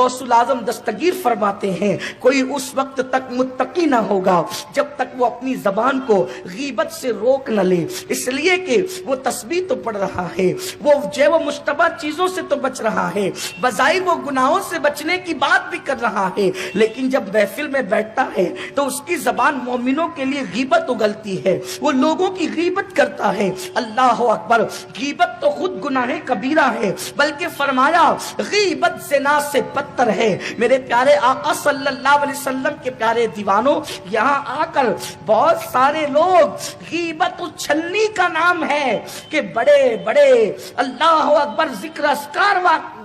غوث الاعظم دستگیر فرماتے ہیں کوئی اس وقت تک متقی نہ ہوگا جب تک وہ اپنی زبان کو غیبت سے روک نہ لے، اس لیے کہ وہ تسبیح تو پڑھ رہا ہے، وہ جو مشتبہ چیزوں سے تو بچ رہا ہے، بظاہر وہ گناہوں سے بچنے کی بات بھی کر رہا ہے، لیکن جب محفل میں بیٹھتا ہے تو اس کی زبان مومنوں کے لیے غیبت اگلتی ہے، وہ لوگوں کی غیبت کرتا ہے۔ اللہ اکبر، غیبت تو خود گناہ کبیرہ ہے، بلکہ فرمایا غیبت زنا سے بدتر ہے۔ میرے پیارے آقا صلی اللہ علیہ وسلم کے پیارے دیوانوں، یہاں آ کر بہت سارے لوگ غیبت اچھلنی کا نام ہے کہ بڑے بڑے اللہ اکبر ذکر اذکار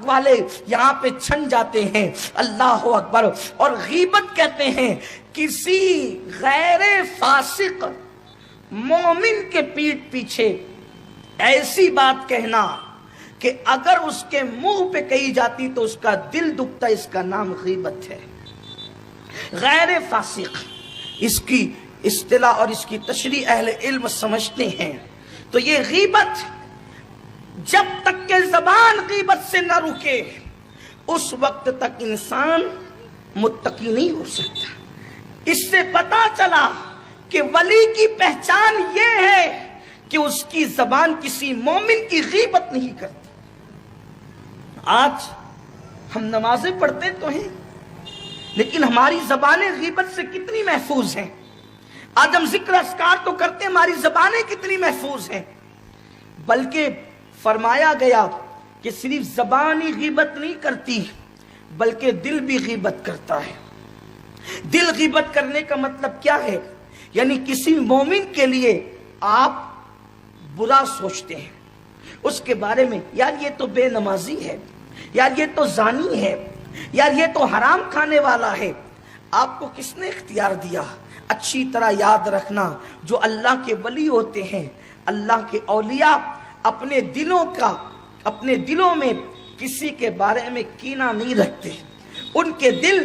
والے یہاں پہ چھن جاتے ہیں، اللہ اکبر، اور غیبت کہتے ہیں کسی غیر فاسق مومن کے پیٹھ پیچھے ایسی بات کہنا کہ اگر اس کے منہ پہ کہی جاتی تو اس کا دل دکھتا، اس کا نام غیبت ہے۔ غیر فاسق، اس کی اصطلاح اور اس کی تشریح اہل علم سمجھتے ہیں۔ تو یہ غیبت جب تک کہ زبان غیبت سے نہ رکے اس وقت تک انسان متقی نہیں ہو سکتا۔ اس سے پتا چلا کہ ولی کی پہچان یہ ہے کہ اس کی زبان کسی مومن کی غیبت نہیں کرتی۔ آج ہم نمازیں پڑھتے تو ہیں لیکن ہماری زبانیں غیبت سے کتنی محفوظ ہیں؟ آج ہم ذکر اذکار تو کرتے ہیں، ہماری زبانیں کتنی محفوظ ہیں؟ بلکہ فرمایا گیا کہ صرف زبان ہی غیبت نہیں کرتی بلکہ دل بھی غیبت کرتا ہے۔ دل غیبت کرنے کا مطلب کیا ہے؟ یعنی کسی مومن کے لیے آپ برا سوچتے ہیں، اس کے بارے میں یار یہ تو بے نمازی ہے، یار یہ تو زانی ہے، یار یہ تو حرام کھانے والا ہے۔ آپ کو کس نے اختیار دیا؟ اچھی طرح یاد رکھنا، جو اللہ کے ولی ہوتے ہیں، اللہ کے اولیاء اپنے دلوں میں کسی کے بارے میں کینہ نہیں رکھتے، ان کے دل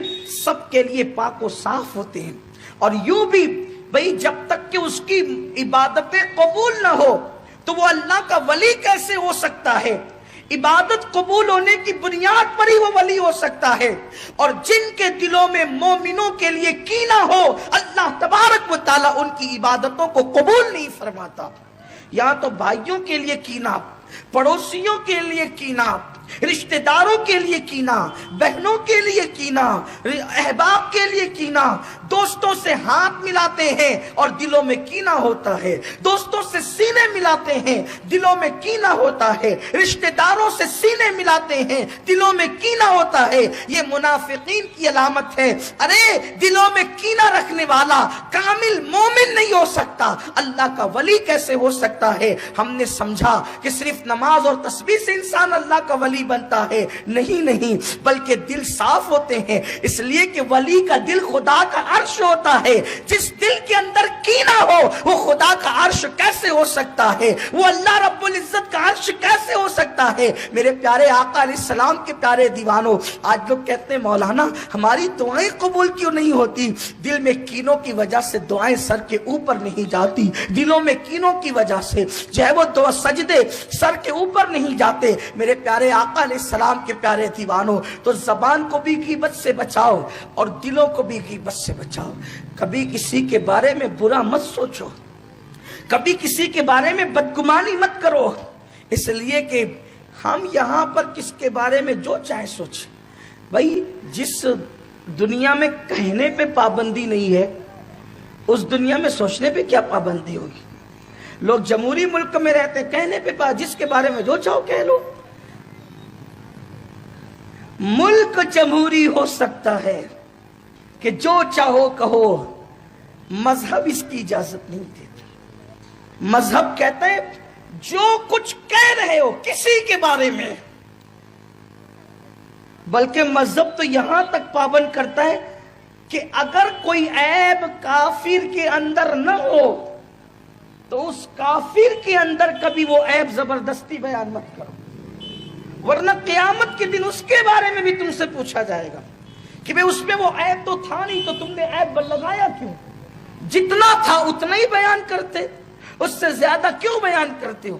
سب کے لیے پاک و صاف ہوتے ہیں۔ اور یوں بھی بھئی جب تک کہ اس کی عبادتیں قبول نہ ہو تو وہ اللہ کا ولی کیسے ہو سکتا ہے؟ عبادت قبول ہونے کی بنیاد پر ہی وہ ولی ہو سکتا ہے۔ اور جن کے دلوں میں مومنوں کے لیے کینہ ہو اللہ تبارک و تعالیٰ ان کی عبادتوں کو قبول نہیں فرماتا۔ یہاں تو بھائیوں کے لیے کینہ، پڑوسیوں کے لیے کینہ، رشتہ داروں کے لیے کینہ، بہنوں کے لیے کینہ، احباب کے لیے کینہ، دوستوں سے ہاتھ ملاتے ہیں اور دلوں میں کینہ ہوتا ہے، دوستوں سے سینے ملاتے ہیں دلوں میں کینہ ہوتا ہے، رشتہ داروں سے سینے ملاتے ہیں دلوں میں کینہ ہوتا ہے۔ یہ منافقین کی علامت ہے۔ ارے دلوں میں کینہ رکھنے والا کامل مومن نہیں ہو سکتا، اللہ کا ولی کیسے ہو سکتا ہے؟ ہم نے سمجھا کہ صرف نماز اور تسبیح سے انسان اللہ کا ولی بنتا ہے، نہیں، بلکہ دل صاف ہوتے ہیں، اس لیے کہ ولی کا دل خدا کا عرش ہوتا ہے۔ جس دل کے اندر کینہ ہو وہ خدا کا عرش کیسے ہو سکتا ہے؟ وہ اللہ رب العزت کا عرش کیسے ہو سکتا ہے؟ میرے پیارے آقا علیہ السلام کے پیارے دیوانوں، آج لوگ کہتے ہیں مولانا ہماری دعائیں قبول کیوں نہیں ہوتی؟ دل میں کینوں کی وجہ سے دعائیں سر کے اوپر نہیں جاتی، دلوں میں کینوں کی وجہ سے جو ہے وہ دعا سجدے سر کے اوپر نہیں جاتے۔ میرے پیارے آقا علیہ السلام کے پیارے دیوانوں، تو زبان کو بھی غیبت سے بچاؤ اور دلوں کو بھی غیبت سے بچاؤ۔ کبھی کسی کے بارے میں برا مت سوچو، کبھی کسی کے بارے میں بدگمانی مت کرو، اس لیے کہ ہم یہاں پر کس کے بارے میں جو چاہے سوچیں۔ بھائی جس دنیا میں کہنے پہ پابندی نہیں ہے اس دنیا میں سوچنے پہ کیا پابندی ہوگی؟ لوگ جمہوری ملک میں رہتے ہیں، کہنے پہ جس کے بارے میں جو چاہو کہہ لو۔ ملک جمہوری ہو سکتا ہے کہ جو چاہو کہو، مذہب اس کی اجازت نہیں دیتا۔ مذہب کہتا ہے جو کچھ کہہ رہے ہو کسی کے بارے میں، بلکہ مذہب تو یہاں تک پابند کرتا ہے کہ اگر کوئی عیب کافر کے اندر نہ ہو تو اس کافر کے اندر کبھی وہ عیب زبردستی بیان مت کرو، ورنہ قیامت کے دن اس کے بارے میں بھی تم سے پوچھا جائے گا کہ بھئی اس میں وہ عیب تو تھا نہیں تو تم نے عیب لگایا کیوں؟ جتنا تھا اتنا ہی بیان کرتے، اس سے زیادہ کیوں بیان کرتے ہو؟